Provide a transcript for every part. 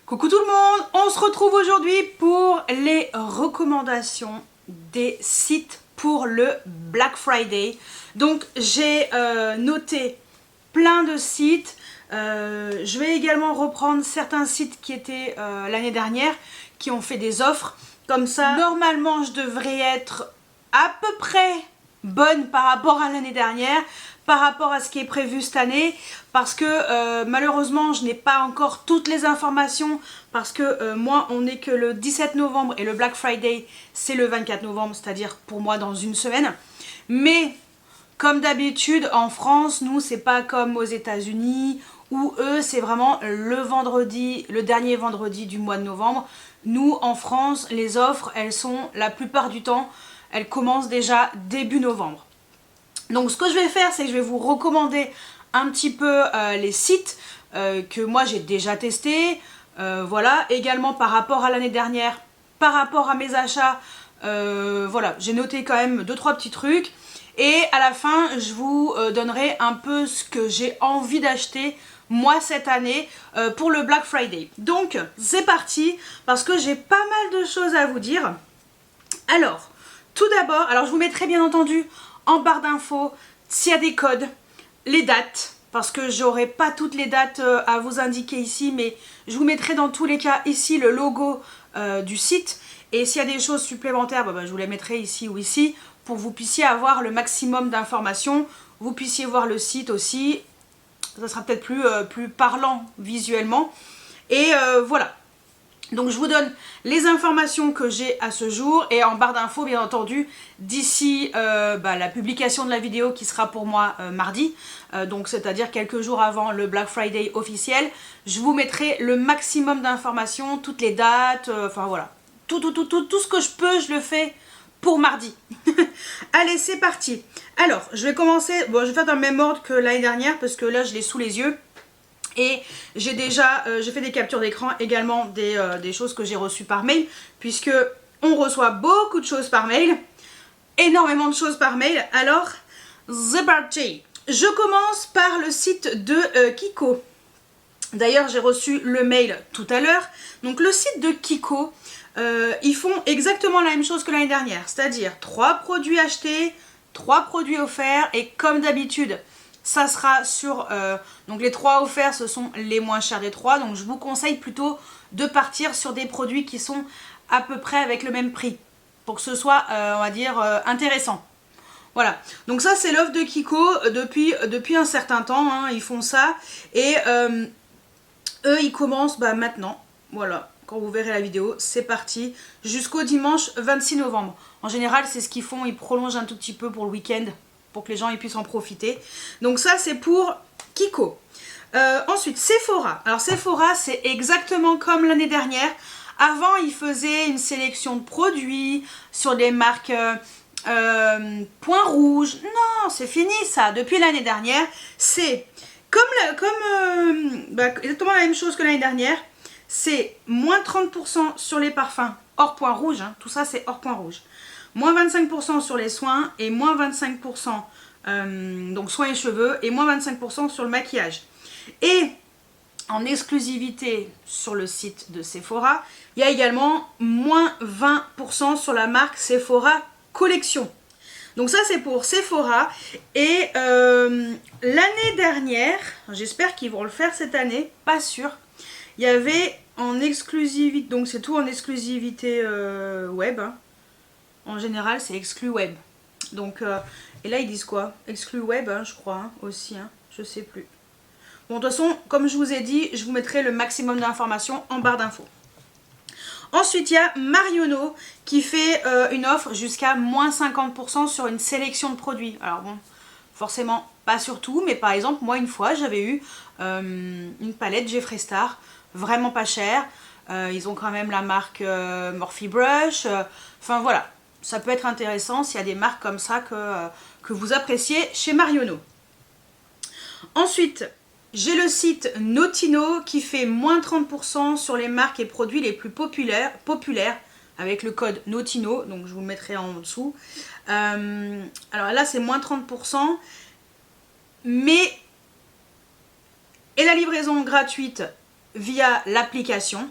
Coucou tout le monde, on se retrouve aujourd'hui pour les recommandations des sites pour le Black Friday. Donc j'ai noté plein de sites, je vais également reprendre certains sites qui étaient l'année dernière, qui ont fait des offres. Comme ça, normalement je devrais être à peu près bonne par rapport à l'année dernière, par rapport à ce qui est prévu cette année, parce que malheureusement je n'ai pas encore toutes les informations, parce que moi on n'est que le 17 novembre et le Black Friday c'est le 24 novembre, c'est-à-dire pour moi dans une semaine. Mais comme d'habitude en France, nous c'est pas comme aux États-Unis où eux c'est vraiment le vendredi, le dernier vendredi du mois de novembre. Nous en France les offres elles sont la plupart du temps, elles commencent déjà début novembre. Donc ce que je vais faire, c'est que je vais vous recommander un petit peu les sites que moi j'ai déjà testés. Voilà, également par rapport à l'année dernière, par rapport à mes achats, voilà, j'ai noté quand même 2-3 petits trucs. Et à la fin, je vous donnerai un peu ce que j'ai envie d'acheter moi cette année pour le Black Friday. Donc c'est parti, parce que j'ai pas mal de choses à vous dire. Alors, tout d'abord, alors je vous mettrai bien entendu en barre d'infos s'il y a des codes, les dates, parce que j'aurai pas toutes les dates à vous indiquer ici, mais je vous mettrai dans tous les cas ici le logo du site, et s'il y a des choses supplémentaires, je vous les mettrai ici ou ici, pour que vous puissiez avoir le maximum d'informations, vous puissiez voir le site aussi, ça sera peut-être plus parlant visuellement, et voilà. Donc je vous donne les informations que j'ai à ce jour, et en barre d'infos bien entendu d'ici la publication de la vidéo qui sera pour moi mardi, donc c'est-à-dire quelques jours avant le Black Friday officiel, je vous mettrai le maximum d'informations, toutes les dates, enfin voilà, tout ce que je peux, je le fais pour mardi. Allez, c'est parti. Alors je vais commencer, bon je vais faire dans le même ordre que l'année dernière parce que là je l'ai sous les yeux. Et j'ai déjà j'ai fait des captures d'écran également des choses que j'ai reçues par mail, puisque on reçoit beaucoup de choses par mail, énormément de choses par mail. Alors c'est parti. Je commence par le site de Kiko. D'ailleurs j'ai reçu le mail tout à l'heure. Donc le site de Kiko, ils font exactement la même chose que l'année dernière, c'est-à-dire 3 produits achetés, 3 produits offerts, et comme d'habitude ça sera sur, donc les 3 offerts ce sont les moins chers des 3, donc je vous conseille plutôt de partir sur des produits qui sont à peu près avec le même prix, pour que ce soit, on va dire, intéressant. Voilà, donc ça c'est l'offre de Kiko depuis un certain temps, hein, ils font ça, et eux ils commencent maintenant, voilà, quand vous verrez la vidéo, c'est parti, jusqu'au dimanche 26 novembre. En général c'est ce qu'ils font, ils prolongent un tout petit peu pour le week-end, pour que les gens ils puissent en profiter. Donc ça c'est pour Kiko. Ensuite Sephora. Alors Sephora c'est exactement comme l'année dernière. Avant ils faisaient une sélection de produits sur des marques Point Rouge. Non, c'est fini ça. Depuis l'année dernière c'est exactement la même chose que l'année dernière. C'est moins 30% sur les parfums hors Point Rouge, hein. Tout ça c'est hors Point Rouge. Moins 25% sur les soins, et moins 25% donc soins et cheveux, et moins 25% sur le maquillage. Et en exclusivité sur le site de Sephora, il y a également moins 20% sur la marque Sephora Collection. Donc ça c'est pour Sephora. Et l'année dernière, j'espère qu'ils vont le faire cette année, pas sûr, il y avait en exclusivité, donc c'est tout en exclusivité web, hein. En général, c'est exclu web. Donc, et là, ils disent quoi? Exclu web, hein, je crois, hein, aussi, hein, je sais plus. Bon, de toute façon, comme je vous ai dit, je vous mettrai le maximum d'informations en barre d'infos. Ensuite, il y a Marionneau qui fait une offre jusqu'à moins 50% sur une sélection de produits. Alors bon, forcément, pas sur tout, mais par exemple, moi, une fois, j'avais eu une palette Jeffree Star, vraiment pas chère. Ils ont quand même la marque Morphe Brush, enfin voilà. Ça peut être intéressant s'il y a des marques comme ça que vous appréciez chez Marionneau. Ensuite, j'ai le site Notino qui fait moins 30% sur les marques et produits les plus populaires avec le code Notino, donc je vous le mettrai en dessous. Alors là c'est moins 30%, mais et la livraison gratuite via l'application.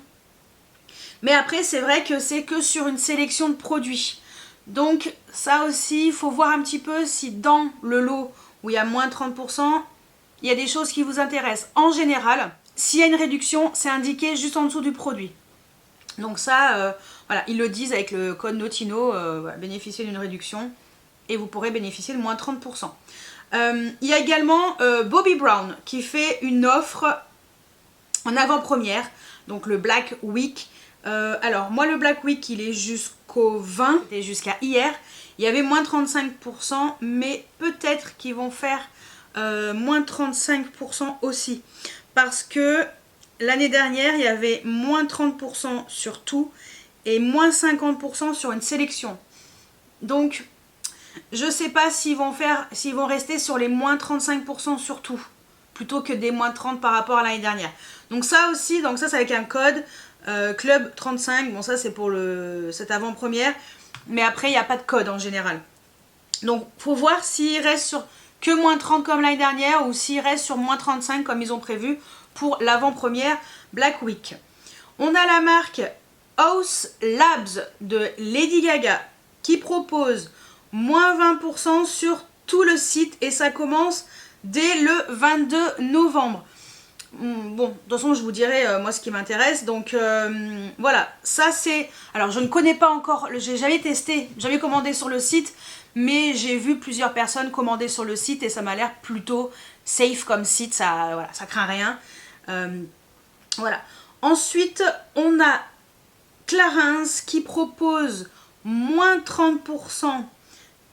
Mais après, c'est vrai que c'est que sur une sélection de produits. Donc ça aussi, il faut voir un petit peu si dans le lot où il y a moins 30%, il y a des choses qui vous intéressent. En général, s'il y a une réduction, c'est indiqué juste en dessous du produit. Donc ça, voilà, ils le disent avec le code Notino, bénéficier d'une réduction et vous pourrez bénéficier de moins 30%. Il y a également Bobbi Brown qui fait une offre en avant-première, donc le Black Week. Alors moi le Black Week il est jusqu'au 20, c'était jusqu'à hier. Il y avait moins 35%, mais peut-être qu'ils vont faire moins 35% aussi. Parce que l'année dernière, il y avait moins 30% sur tout et moins 50% sur une sélection. Donc, je sais pas s'ils vont rester sur les moins 35% sur tout, plutôt que des moins 30 par rapport à l'année dernière. Donc ça aussi, c'est avec un code Club 35. Bon, ça c'est pour cette avant-première, mais après il n'y a pas de code en général. Donc, faut voir s'ils restent sur que moins 30 comme l'année dernière ou s'ils restent sur moins 35 comme ils ont prévu pour l'avant-première Black Week. On a la marque House Labs de Lady Gaga qui propose moins 20% sur tout le site et ça commence dès le 22 novembre. Bon, de toute façon je vous dirai moi ce qui m'intéresse. Donc voilà, ça c'est... Alors je ne connais pas encore, j'ai jamais testé, jamais commandé sur le site, mais j'ai vu plusieurs personnes commander sur le site et ça m'a l'air plutôt safe comme site, ça, voilà, ça craint rien. Voilà. Ensuite, on a Clarins qui propose moins 30%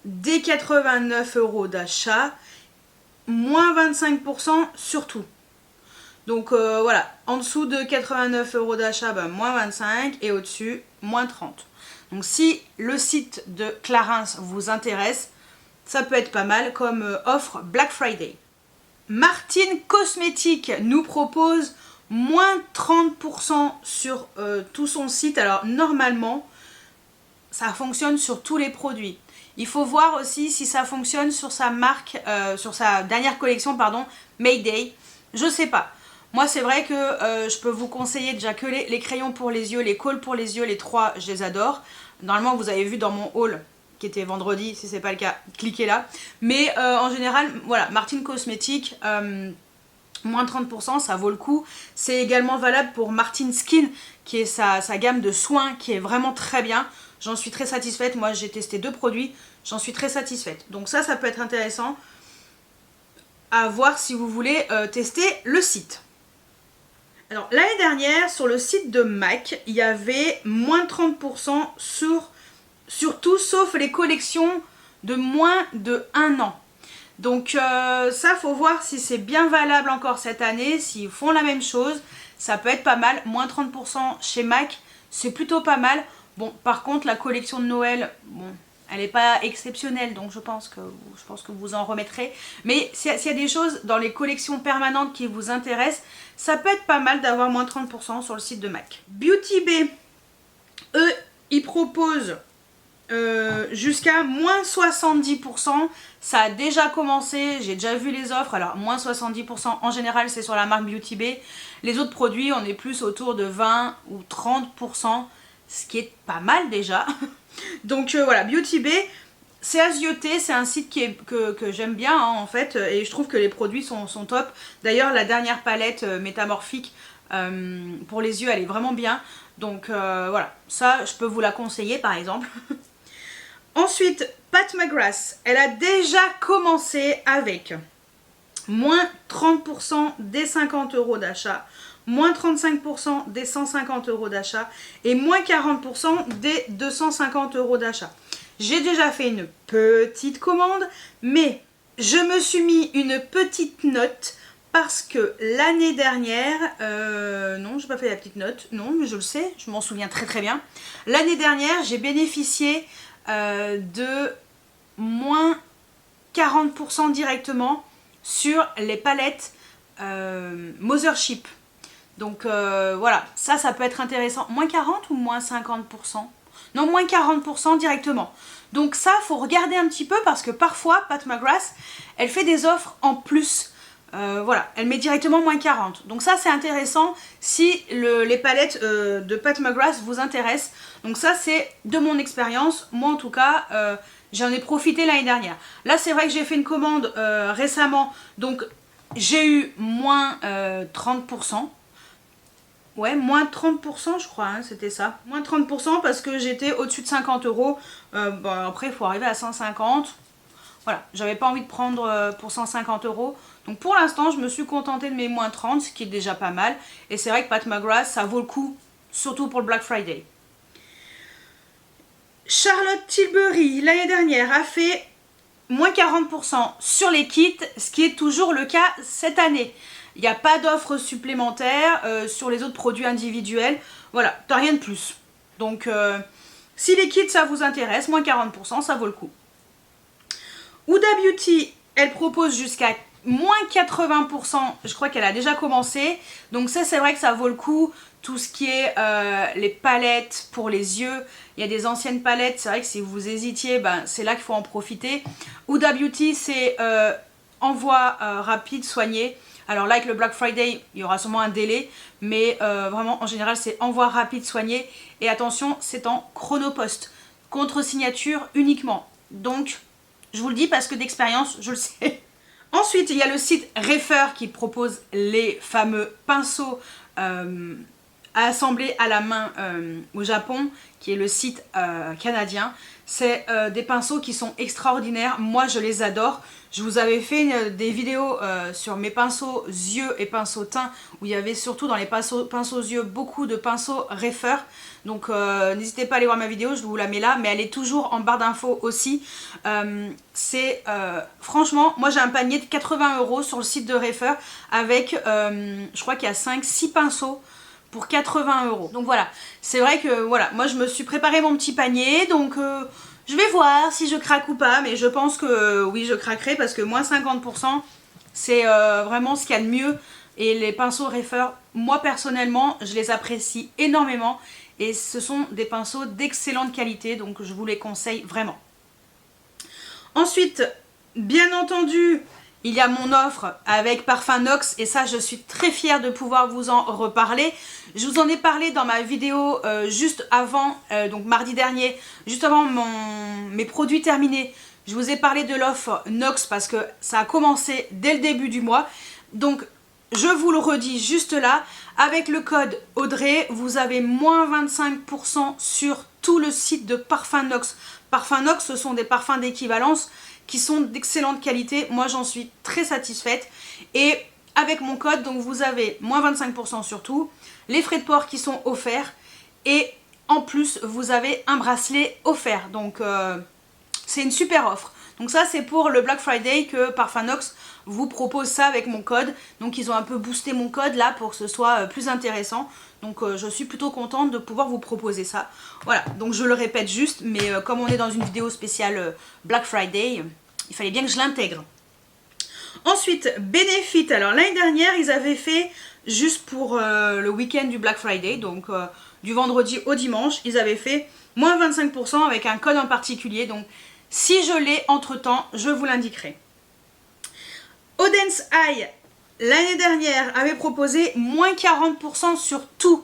dès 89 € d'achat, moins 25% sur tout. Donc voilà, en dessous de 89 € d'achat, moins 25 et au-dessus, moins 30. Donc si le site de Clarins vous intéresse, ça peut être pas mal comme offre Black Friday. Martine Cosmétiques nous propose moins 30% sur tout son site. Alors normalement, ça fonctionne sur tous les produits. Il faut voir aussi si ça fonctionne sur sa marque, sur sa dernière collection, pardon, Mayday. Je sais pas. Moi c'est vrai que je peux vous conseiller déjà que les crayons pour les yeux, les cols pour les yeux, les trois, je les adore. Normalement vous avez vu dans mon haul qui était vendredi, si c'est pas le cas, cliquez là. Mais en général, voilà, Martine Cosmétiques, moins 30%, ça vaut le coup. C'est également valable pour Martine Skin, qui est sa gamme de soins, qui est vraiment très bien. J'en suis très satisfaite, moi j'ai testé 2 produits, j'en suis très satisfaite. Donc ça peut être intéressant à voir si vous voulez tester le site. Alors l'année dernière, sur le site de MAC, il y avait moins 30% sur tout sauf les collections de moins de 1 an. Donc ça, faut voir si c'est bien valable encore cette année, s'ils font la même chose, ça peut être pas mal. Moins 30% chez MAC, c'est plutôt pas mal. Bon, par contre, la collection de Noël, bon, elle n'est pas exceptionnelle, donc je pense que vous en remettrez. Mais s'il y a des choses dans les collections permanentes qui vous intéressent, ça peut être pas mal d'avoir moins 30% sur le site de MAC. Beauty Bay, eux, ils proposent jusqu'à moins 70%. Ça a déjà commencé, j'ai déjà vu les offres. Alors moins 70% en général c'est sur la marque Beauty Bay. Les autres produits on est plus autour de 20 ou 30%, ce qui est pas mal déjà. Donc voilà, Beauty Bay, c'est à zioter, c'est un site que j'aime bien hein, en fait, et je trouve que les produits sont top. D'ailleurs la dernière palette métamorphique pour les yeux elle est vraiment bien. Donc voilà, ça je peux vous la conseiller par exemple. Ensuite, Pat McGrath, elle a déjà commencé avec moins 30% des 50 € d'achat, moins 35% des 150 € d'achat et moins 40% des 250 € d'achat. J'ai déjà fait une petite commande, mais je me suis mis une petite note parce que l'année dernière, non, j'ai pas fait la petite note, non, mais je le sais, je m'en souviens très très bien. L'année dernière, j'ai bénéficié de moins 40% directement sur les palettes Mothership. Donc voilà, ça peut être intéressant. Moins 40 ou moins 50%? Non, moins 40% directement. Donc ça, faut regarder un petit peu parce que parfois, Pat McGrath, elle fait des offres en plus. Voilà, elle met directement moins 40. Donc ça c'est intéressant si les palettes de Pat McGrath vous intéressent. Donc ça c'est de mon expérience. Moi en tout cas, j'en ai profité l'année dernière. Là c'est vrai que j'ai fait une commande récemment. Donc j'ai eu moins 30%. Ouais, moins 30% je crois, hein, c'était ça. Moins 30% parce que j'étais au-dessus de 50 euros. Bon, après il faut arriver à 150. Voilà, j'avais pas envie de prendre pour 150 euros. Donc pour l'instant, je me suis contentée de mes moins 30, ce qui est déjà pas mal. Et c'est vrai que Pat McGrath, ça vaut le coup, surtout pour le Black Friday. Charlotte Tilbury, l'année dernière, a fait moins 40% sur les kits, ce qui est toujours le cas cette année. Il n'y a pas d'offres supplémentaires sur les autres produits individuels. Voilà, t'as rien de plus. Donc, si les kits, ça vous intéresse, moins 40%, ça vaut le coup. Huda Beauty, elle propose jusqu'à moins 80%, je crois qu'elle a déjà commencé. Donc ça c'est vrai que ça vaut le coup. Tout ce qui est les palettes pour les yeux, il y a des anciennes palettes, c'est vrai que si vous hésitiez, ben, c'est là qu'il faut en profiter. Huda Beauty c'est envoi rapide, soigné. Alors là avec le Black Friday, il y aura sûrement un délai, mais vraiment en général c'est envoi rapide, soigné. Et attention, c'est en chronopost, contre signature uniquement. Donc je vous le dis parce que d'expérience, je le sais. Ensuite, il y a le site Refer qui propose les fameux pinceaux à assembler à la main au Japon, qui est le site canadien. C'est des pinceaux qui sont extraordinaires. Moi, je les adore. Je vous avais fait des vidéos sur mes pinceaux yeux et pinceaux teint, où il y avait surtout dans les pinceaux yeux beaucoup de pinceaux Refer. Donc n'hésitez pas à aller voir ma vidéo, je vous la mets là, mais elle est toujours en barre d'infos aussi. Franchement, moi j'ai un panier de 80 € sur le site de Refer avec, je crois qu'il y a 5-6 pinceaux pour 80 €. Donc voilà, c'est vrai que voilà, moi je me suis préparé mon petit panier, donc je vais voir si je craque ou pas, mais je pense que oui, je craquerai parce que moins 50%, c'est vraiment ce qu'il y a de mieux. Et les pinceaux Refer, moi personnellement, je les apprécie énormément. Et ce sont des pinceaux d'excellente qualité, donc je vous les conseille vraiment. Ensuite, bien entendu, il y a mon offre avec Parfum Nox. Et ça, je suis très fière de pouvoir vous en reparler. Je vous en ai parlé dans ma vidéo juste avant, donc mardi dernier, juste avant mes produits terminés. Je vous ai parlé de l'offre Nox parce que ça a commencé dès le début du mois. Donc, je vous le redis juste là, avec le code Audrey, vous avez moins 25% sur tout le site de Parfum Nox. Parfum Nox, ce sont des parfums d'équivalence qui sont d'excellente qualité. Moi, j'en suis très satisfaite. Et avec mon code, donc vous avez moins 25% sur tout, les frais de port qui sont offerts et en plus, vous avez un bracelet offert. Donc, c'est une super offre. Donc ça c'est pour le Black Friday que Parfum Nox vous propose ça avec mon code. Donc ils ont un peu boosté mon code là pour que ce soit plus intéressant. Donc je suis plutôt contente de pouvoir vous proposer ça. Voilà, donc je le répète juste, mais comme on est dans une vidéo spéciale Black Friday, il fallait bien que je l'intègre. Ensuite, Benefit. Alors l'année dernière, ils avaient fait juste pour le week-end du Black Friday, donc du vendredi au dimanche, ils avaient fait moins 25% avec un code en particulier. Donc si je l'ai entre-temps, je vous l'indiquerai. Odense Eye, l'année dernière, avait proposé moins 40% sur tout.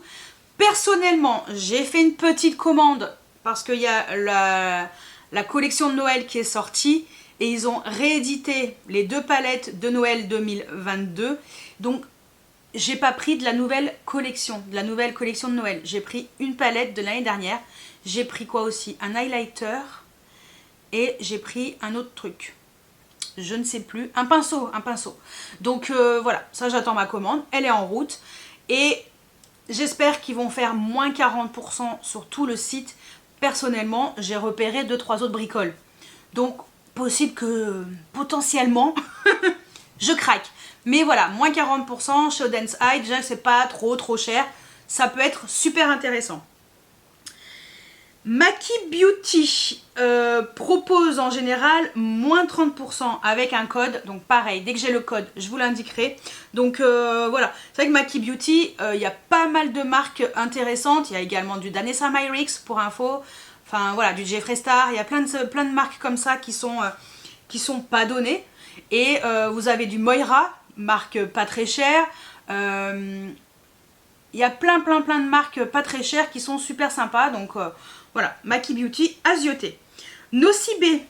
Personnellement, j'ai fait une petite commande parce qu'il y a la collection de Noël qui est sortie et ils ont réédité les 2 palettes de Noël 2022. Donc, j'ai pas pris de la nouvelle collection, de Noël. J'ai pris une palette de l'année dernière. J'ai pris quoi aussi? Un highlighter. Et j'ai pris un autre truc, je ne sais plus, un pinceau. Donc voilà, ça j'attends ma commande, elle est en route. Et j'espère qu'ils vont faire moins 40% sur tout le site. Personnellement, j'ai repéré 2-3 autres bricoles. Donc possible que potentiellement, je craque. Mais voilà, moins 40% chez Odense Eye, déjà c'est pas trop cher. Ça peut être super intéressant. Maki Beauty propose en général moins 30% avec un code, donc pareil, dès que j'ai le code, je vous l'indiquerai. Donc voilà, c'est vrai que Maki Beauty, il y a pas mal de marques intéressantes, il y a également du Danessa Myricks pour info, enfin voilà, du Jeffree Star, il y a plein de marques comme ça qui sont pas données. Et vous avez du Moira marque pas très chère. Il y a plein de marques pas très chères qui sont super sympas. Donc voilà, Maki Beauty à zioter. Nocibé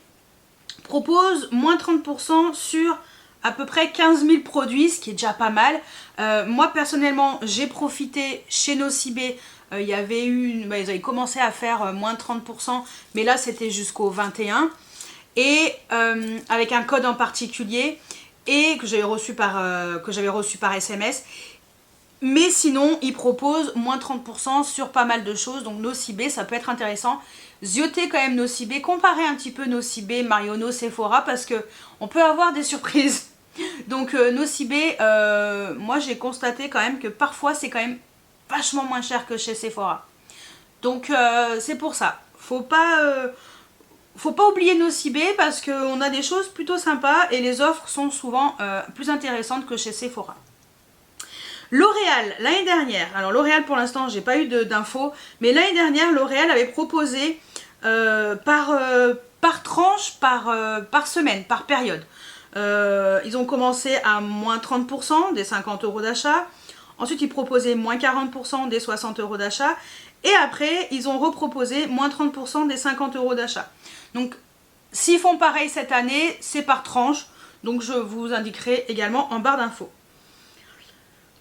propose moins 30% sur à peu près 15 000 produits, ce qui est déjà pas mal. Moi personnellement, j'ai profité chez Nocibé. Il y avait ils avaient commencé à faire moins 30%, mais là c'était jusqu'au 21. Et avec un code en particulier et que j'avais reçu par SMS. Mais sinon, ils proposent moins 30% sur pas mal de choses. Donc Nocibé, ça peut être intéressant. Ziotez quand même Nocibé, comparez un petit peu Nocibé, Marionneau, Sephora, parce que on peut avoir des surprises. Donc Nocibé, moi j'ai constaté quand même que parfois c'est quand même vachement moins cher que chez Sephora. Donc c'est pour ça. Faut pas oublier Nocibé parce qu'on a des choses plutôt sympas et les offres sont souvent plus intéressantes que chez Sephora. L'Oréal, l'année dernière, alors L'Oréal pour l'instant j'ai pas eu d'infos, mais l'année dernière L'Oréal avait proposé par tranche, par semaine, par période. Ils ont commencé à moins 30% des 50 € d'achat, ensuite ils proposaient moins 40% des 60 € d'achat, et après ils ont reproposé moins 30% des 50 € d'achat. Donc s'ils font pareil cette année, c'est par tranche, donc je vous indiquerai également en barre d'infos.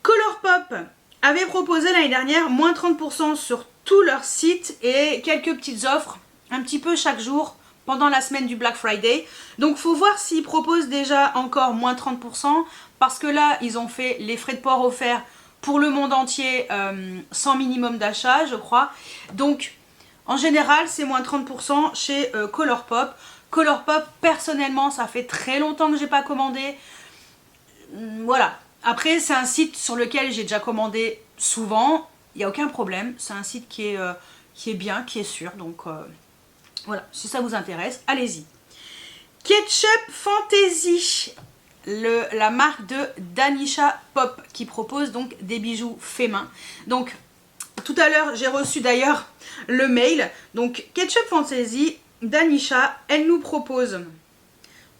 Colourpop avait proposé l'année dernière moins 30% sur tout leur site et quelques petites offres un petit peu chaque jour pendant la semaine du Black Friday. Donc faut voir s'ils proposent déjà encore moins 30% parce que là ils ont fait les frais de port offerts pour le monde entier sans minimum d'achat je crois. Donc en général c'est moins 30% chez Colourpop. Colourpop personnellement ça fait très longtemps que j'ai pas commandé. Voilà. Après, c'est un site sur lequel j'ai déjà commandé souvent, il n'y a aucun problème. C'est un site qui est bien, qui est sûr. Donc voilà, si ça vous intéresse, allez-y. Ketchup Fantasy, la marque de Danisha Pop, qui propose donc des bijoux faits main. Donc tout à l'heure, j'ai reçu d'ailleurs le mail. Donc Ketchup Fantasy, Danisha, elle nous propose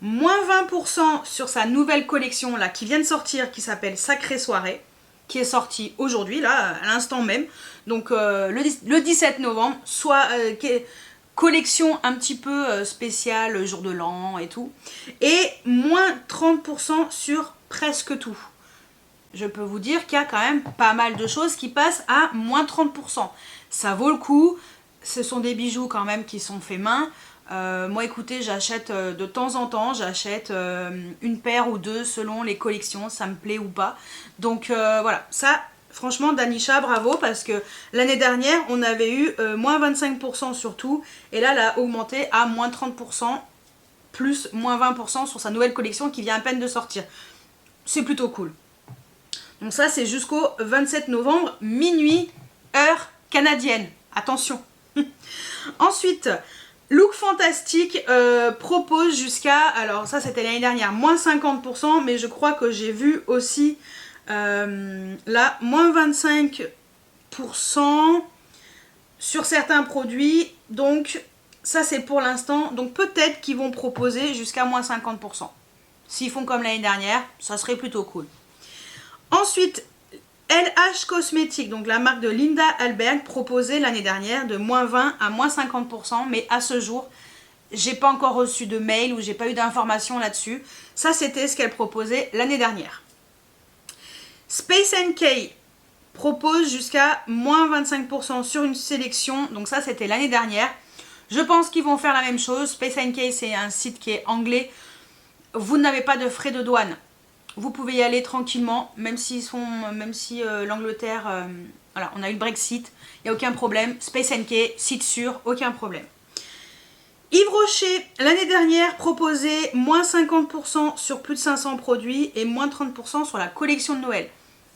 moins 20% sur sa nouvelle collection là qui vient de sortir, qui s'appelle Sacrée Soirée, qui est sortie aujourd'hui, là, à l'instant même. Donc le 17 novembre, soit collection un petit peu spéciale, jour de l'an et tout. Et moins 30% sur presque tout. Je peux vous dire qu'il y a quand même pas mal de choses qui passent à moins 30%. Ça vaut le coup. Ce sont des bijoux quand même qui sont faits main. Moi écoutez, j'achète de temps en temps, j'achète une paire ou deux selon les collections, ça me plaît ou pas. Donc voilà, ça franchement Danisha bravo parce que l'année dernière on avait eu moins 25% sur tout et là elle a augmenté à moins 30% plus moins 20% sur sa nouvelle collection qui vient à peine de sortir. C'est plutôt cool. Donc ça c'est jusqu'au 27 novembre, minuit, heure canadienne. Attention. Ensuite, Look Fantastic propose jusqu'à, alors ça c'était l'année dernière, moins 50%, mais je crois que j'ai vu aussi là, moins 25% sur certains produits, donc ça c'est pour l'instant, donc peut-être qu'ils vont proposer jusqu'à moins 50%. S'ils font comme l'année dernière, ça serait plutôt cool. Ensuite, LH Cosmetics, donc la marque de Linda Alberg, proposait l'année dernière de moins 20 à moins 50%, mais à ce jour, j'ai pas encore reçu de mail ou j'ai pas eu d'informations là-dessus. Ça, c'était ce qu'elle proposait l'année dernière. Space NK propose jusqu'à moins 25% sur une sélection, donc ça, c'était l'année dernière. Je pense qu'ils vont faire la même chose. Space NK, c'est un site qui est anglais. Vous n'avez pas de frais de douane. Vous pouvez y aller tranquillement, même si l'Angleterre, voilà, on a eu le Brexit, il n'y a aucun problème. Space NK, site sûr, aucun problème. Yves Rocher, l'année dernière, proposait moins 50% sur plus de 500 produits et moins 30% sur la collection de Noël.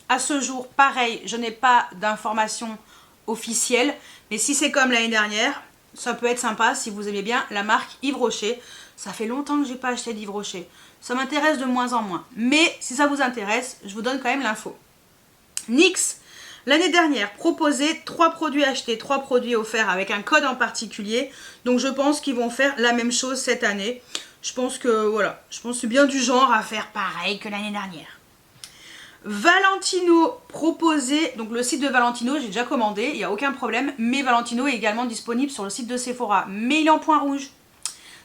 À ce jour, pareil, je n'ai pas d'informations officielles, mais si c'est comme l'année dernière, ça peut être sympa si vous aimez bien la marque Yves Rocher. Ça fait longtemps que je n'ai pas acheté d'Yves Rocher. Ça m'intéresse de moins en moins. Mais si ça vous intéresse, je vous donne quand même l'info. NYX, l'année dernière, proposait 3 produits achetés, 3 produits offerts avec un code en particulier. Donc je pense qu'ils vont faire la même chose cette année. Je pense que voilà, je pense que c'est bien du genre à faire pareil que l'année dernière. Valentino proposait, donc le site de Valentino, j'ai déjà commandé, il n'y a aucun problème, mais Valentino est également disponible sur le site de Sephora, mais il est en point rouge.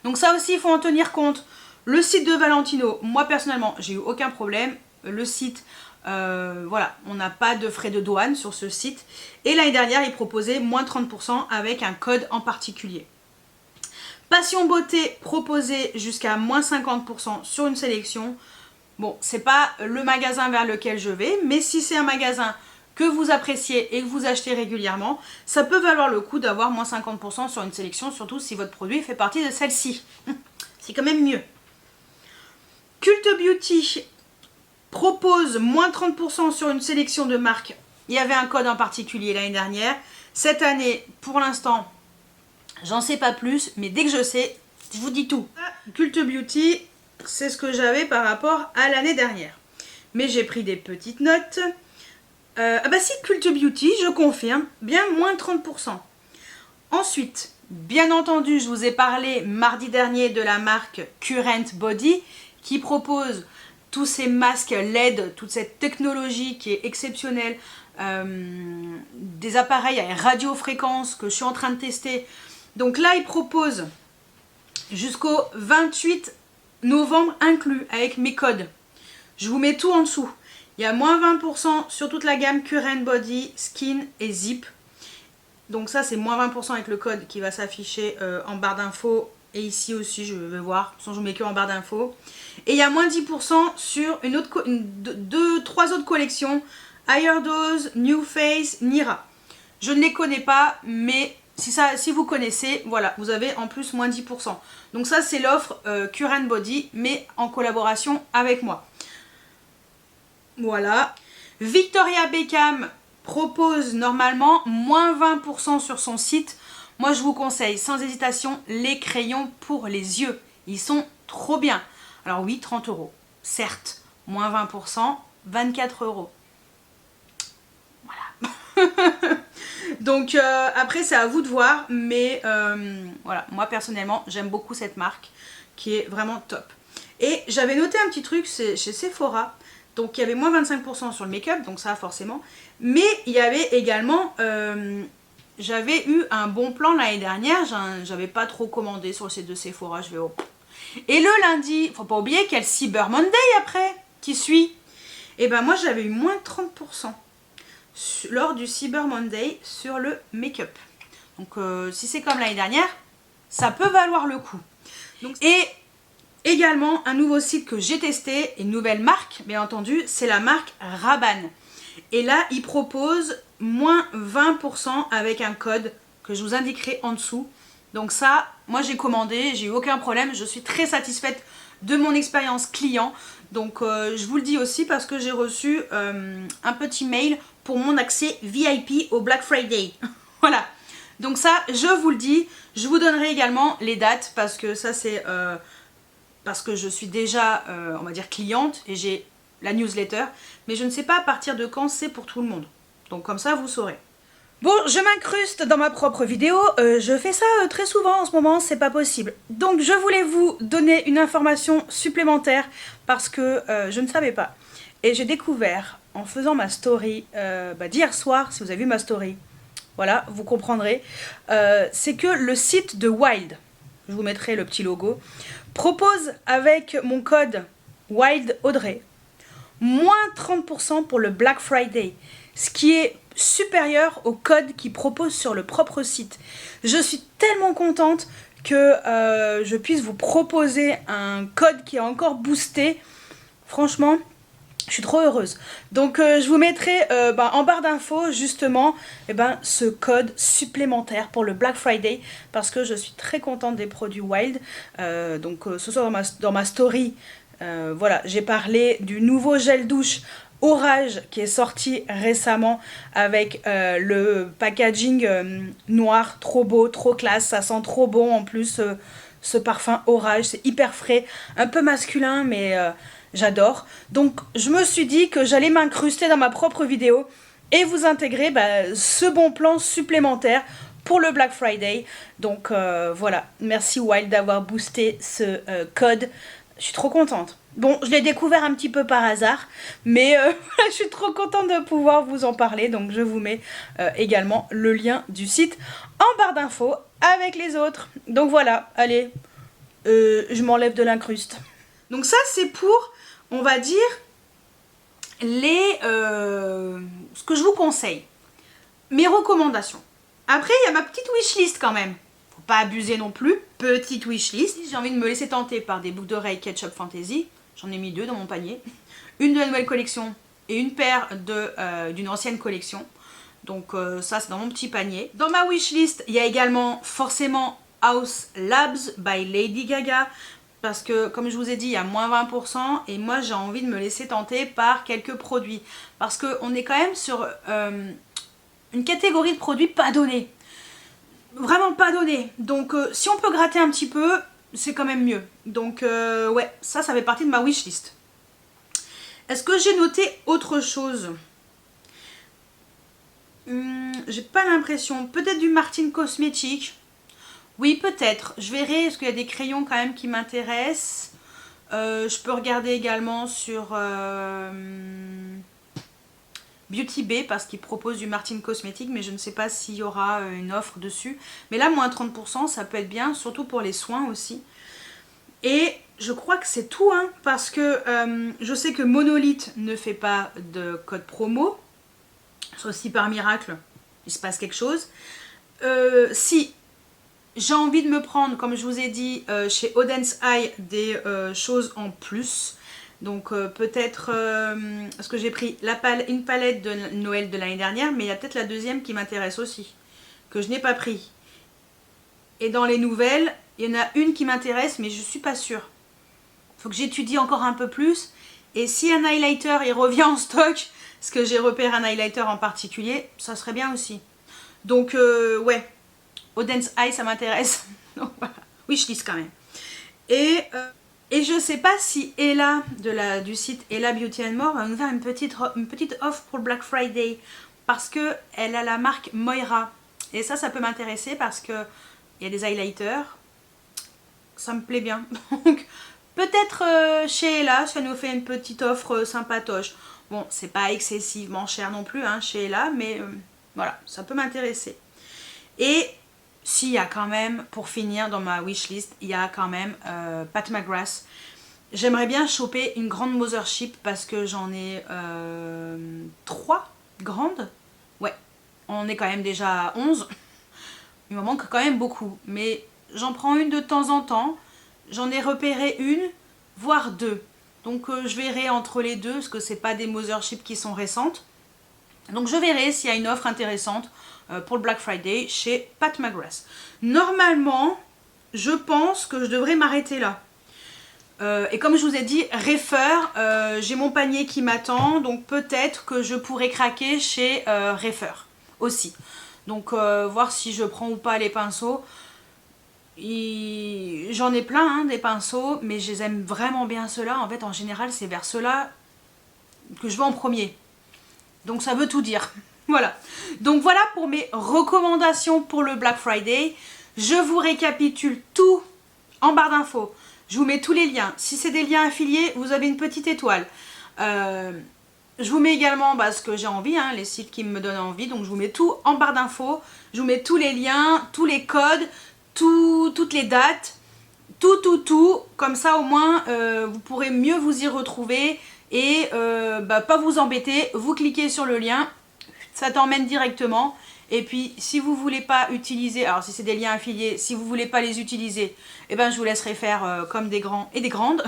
Donc ça aussi, il faut en tenir compte. Le site de Valentino, moi personnellement, j'ai eu aucun problème. Le site, voilà, on n'a pas de frais de douane sur ce site. Et l'année dernière, il proposait moins 30% avec un code en particulier. Passion Beauté proposait jusqu'à moins 50% sur une sélection. Bon, c'est pas le magasin vers lequel je vais, mais si c'est un magasin que vous appréciez et que vous achetez régulièrement, ça peut valoir le coup d'avoir moins 50% sur une sélection, surtout si votre produit fait partie de celle-ci. C'est quand même mieux. Cult Beauty propose moins 30% sur une sélection de marques. Il y avait un code en particulier l'année dernière. Cette année, pour l'instant, j'en sais pas plus, mais dès que je sais, je vous dis tout. Cult Beauty, c'est ce que j'avais par rapport à l'année dernière. Mais j'ai pris des petites notes. Ah bah si, Cult Beauty, je confirme, bien moins 30%. Ensuite, bien entendu, je vous ai parlé mardi dernier de la marque Current Body qui propose tous ces masques LED, toute cette technologie qui est exceptionnelle, des appareils à radiofréquence que je suis en train de tester. Donc là, ils proposent jusqu'au 28 novembre inclus avec mes codes. Je vous mets tout en dessous. Il y a moins 20% sur toute la gamme Current Body, Skin et Zip. Donc ça, c'est moins 20% avec le code qui va s'afficher en barre d'infos. Et ici aussi, je vais voir. De toute façon, je vous mets que en barre d'infos. Et il y a moins 10% sur trois autres collections. Higher Dose, New Face, Nira. Je ne les connais pas, mais si vous connaissez, voilà, vous avez en plus moins 10%. Donc ça, c'est l'offre Current Body, mais en collaboration avec moi. Voilà. Victoria Beckham propose normalement moins 20% sur son site. Moi, je vous conseille sans hésitation les crayons pour les yeux. Ils sont trop bien. Alors oui, 30 €. Certes, moins 20%, 24 €. Voilà. Donc après, c'est à vous de voir. Mais voilà, moi personnellement, j'aime beaucoup cette marque qui est vraiment top. Et j'avais noté un petit truc chez Sephora. Donc il y avait moins 25% sur le make-up, donc ça forcément. Mais il y avait également, j'avais eu un bon plan l'année dernière, j'avais pas trop commandé sur le site de Sephora, je vais au... Et le lundi, faut pas oublier qu'il y a le Cyber Monday après, qui suit. Et ben moi j'avais eu moins 30% lors du Cyber Monday sur le make-up. Donc si c'est comme l'année dernière, ça peut valoir le coup. Donc, et également, un nouveau site que j'ai testé, une nouvelle marque, bien entendu, c'est la marque Rabanne. Et là, ils proposent moins 20% avec un code que je vous indiquerai en dessous. Donc ça, moi j'ai commandé, j'ai eu aucun problème, je suis très satisfaite de mon expérience client. Donc je vous le dis aussi parce que j'ai reçu un petit mail pour mon accès VIP au Black Friday. Voilà. Donc ça, je vous le dis, je vous donnerai également les dates parce que ça c'est... parce que je suis déjà, on va dire, cliente et j'ai la newsletter, mais je ne sais pas à partir de quand c'est pour tout le monde. Donc comme ça, vous saurez. Bon, je m'incruste dans ma propre vidéo, je fais ça très souvent en ce moment, c'est pas possible. Donc je voulais vous donner une information supplémentaire parce que je ne savais pas. Et j'ai découvert en faisant ma story d'hier soir, si vous avez vu ma story, voilà, vous comprendrez, c'est que le site de Wild, je vous mettrai le petit logo, propose avec mon code WILDAUDREY moins 30% pour le Black Friday, ce qui est supérieur au code qu'ils proposent sur le propre site. Je suis tellement contente que je puisse vous proposer un code qui est encore boosté. Franchement, je suis trop heureuse. Donc je vous mettrai en barre d'infos justement ce code supplémentaire pour le Black Friday parce que je suis très contente des produits Wild. Ce soir dans ma story, voilà, j'ai parlé du nouveau gel douche Orage qui est sorti récemment avec le packaging noir, trop beau, trop classe, ça sent trop bon en plus ce parfum Orage, c'est hyper frais, un peu masculin mais... j'adore. Donc je me suis dit que j'allais m'incruster dans ma propre vidéo et vous intégrer ce bon plan supplémentaire pour le Black Friday. Donc voilà, merci Wild d'avoir boosté ce code. Je suis trop contente. Bon, je l'ai découvert un petit peu par hasard, mais je suis trop contente de pouvoir vous en parler. Donc je vous mets également le lien du site en barre d'infos avec les autres. Donc voilà, allez, je m'enlève de l'incruste. Donc ça c'est pour, on va dire, ce que je vous conseille. Mes recommandations. Après, il y a ma petite wishlist quand même. Faut pas abuser non plus. Petite wishlist. J'ai envie de me laisser tenter par des boucles d'oreilles Ketchup Fantasy. J'en ai mis 2 dans mon panier. Une de la nouvelle collection et une paire d'une ancienne collection. Donc ça, c'est dans mon petit panier. Dans ma wishlist, il y a également forcément Haus Labs by Lady Gaga. Parce que, comme je vous ai dit, il y a moins 20%. Et moi, j'ai envie de me laisser tenter par quelques produits. Parce qu'on est quand même sur une catégorie de produits pas donnés. Vraiment pas donnés. Donc, si on peut gratter un petit peu, c'est quand même mieux. Donc ouais, ça fait partie de ma wishlist. Est-ce que j'ai noté autre chose? J'ai pas l'impression. Peut-être du Martin Cosmétique. Oui, peut-être. Je verrai, parce qu'il y a des crayons quand même qui m'intéressent. Je peux regarder également sur Beauty Bay, parce qu'ils proposent du Martin Cosmétique, mais je ne sais pas s'il y aura une offre dessus. Mais là, moins 30%, ça peut être bien, surtout pour les soins aussi. Et je crois que c'est tout, hein, parce que je sais que Monolith ne fait pas de code promo. Sauf si par miracle, il se passe quelque chose. Si j'ai envie de me prendre, comme je vous ai dit, chez Odense Eye, des choses en plus. Donc peut-être, parce que j'ai pris une palette de Noël de l'année dernière, mais il y a peut-être la deuxième qui m'intéresse aussi, que je n'ai pas pris. Et dans les nouvelles, il y en a une qui m'intéresse, mais je suis pas sûre. Il faut que j'étudie encore un peu plus. Et si un highlighter il revient en stock, parce que j'ai repéré un highlighter en particulier, ça serait bien aussi. Donc ouais, Odense Eye ça m'intéresse. Donc voilà, oui je lise quand même. Et je sais pas si Ella du site Ella Beauty and More va nous faire une petite offre pour le Black Friday. Parce que elle a la marque Moira. Et ça peut m'intéresser parce que il y a des highlighters. Ça me plaît bien. Donc peut-être chez Ella, ça nous fait une petite offre sympatoche. Bon, c'est pas excessivement cher non plus hein, chez Ella, mais voilà, ça peut m'intéresser. Et s'il y a quand même, pour finir dans ma wishlist, il y a quand même Pat McGrath. J'aimerais bien choper une grande Mothership parce que j'en ai 3 grandes. Ouais, on est quand même déjà à 11. Il m'en manque quand même beaucoup, mais j'en prends une de temps en temps. J'en ai repéré une, voire 2. Donc je verrai entre les deux, parce que c'est pas des Mothership qui sont récentes. Donc je verrai s'il y a une offre intéressante pour le Black Friday chez Pat McGrath. Normalement, je pense que je devrais m'arrêter là. Et comme je vous ai dit, Refer, j'ai mon panier qui m'attend, donc peut-être que je pourrais craquer chez Refer aussi. Donc voir si je prends ou pas les pinceaux. J'en ai plein hein, des pinceaux, mais je les aime vraiment bien ceux-là. En fait, en général, c'est vers ceux-là que je vais en premier. Donc ça veut tout dire. Voilà. Donc voilà pour mes recommandations pour le Black Friday. Je vous récapitule tout en barre d'infos. Je vous mets tous les liens. Si c'est des liens affiliés, vous avez une petite étoile. Je vous mets également ce que j'ai envie, hein, les sites qui me donnent envie. Donc je vous mets tout en barre d'infos. Je vous mets tous les liens, tous les codes, toutes les dates, tout. Comme ça au moins vous pourrez mieux vous y retrouver et pas vous embêter. Vous cliquez sur le lien, ça t'emmène directement. Et puis si vous voulez pas utiliser, alors si c'est des liens affiliés, si vous voulez pas les utiliser, eh ben je vous laisserai faire comme des grands et des grandes.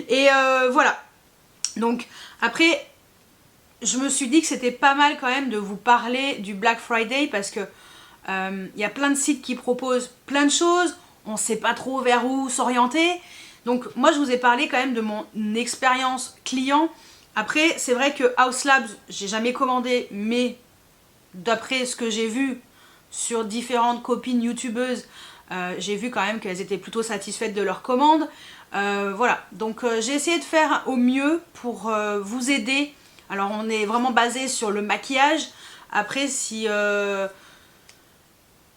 Et voilà. Donc après, je me suis dit que c'était pas mal quand même de vous parler du Black Friday parce que y a plein de sites qui proposent plein de choses, on sait pas trop vers où s'orienter. Donc moi je vous ai parlé quand même de mon expérience client. Après c'est vrai que Haus Labs j'ai jamais commandé, mais d'après ce que j'ai vu sur différentes copines youtubeuses, j'ai vu quand même qu'elles étaient plutôt satisfaites de leur commande. Voilà, donc j'ai essayé de faire au mieux pour vous aider. Alors on est vraiment basé sur le maquillage. Après si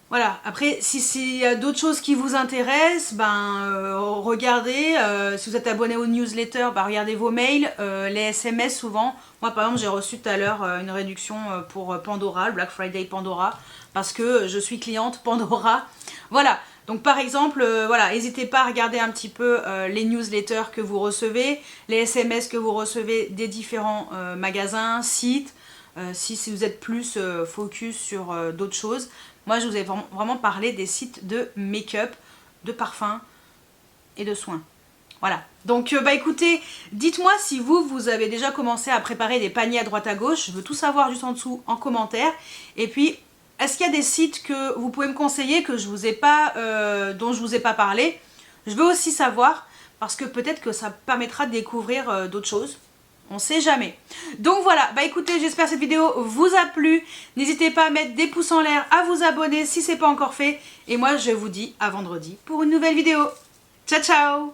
Voilà, après, s'il y a d'autres choses qui vous intéressent, regardez. Si vous êtes abonné aux newsletters, regardez vos mails, les SMS souvent. Moi, par exemple, j'ai reçu tout à l'heure une réduction pour Pandora, le Black Friday Pandora, parce que je suis cliente Pandora. Voilà, donc par exemple, voilà, n'hésitez pas à regarder un petit peu les newsletters que vous recevez, les SMS que vous recevez des différents magasins, sites. Si vous êtes plus focus sur d'autres choses. Moi, je vous ai vraiment parlé des sites de make-up, de parfums et de soins. Voilà. Donc, écoutez, dites-moi si vous avez déjà commencé à préparer des paniers à droite à gauche. Je veux tout savoir juste en dessous en commentaire. Et puis, est-ce qu'il y a des sites que vous pouvez me conseiller que je vous ai pas, dont je vous ai pas parlé? Je veux aussi savoir parce que peut-être que ça permettra de découvrir d'autres choses. On sait jamais. Donc voilà, écoutez, j'espère que cette vidéo vous a plu. N'hésitez pas à mettre des pouces en l'air, à vous abonner si ce n'est pas encore fait. Et moi, je vous dis à vendredi pour une nouvelle vidéo. Ciao, ciao!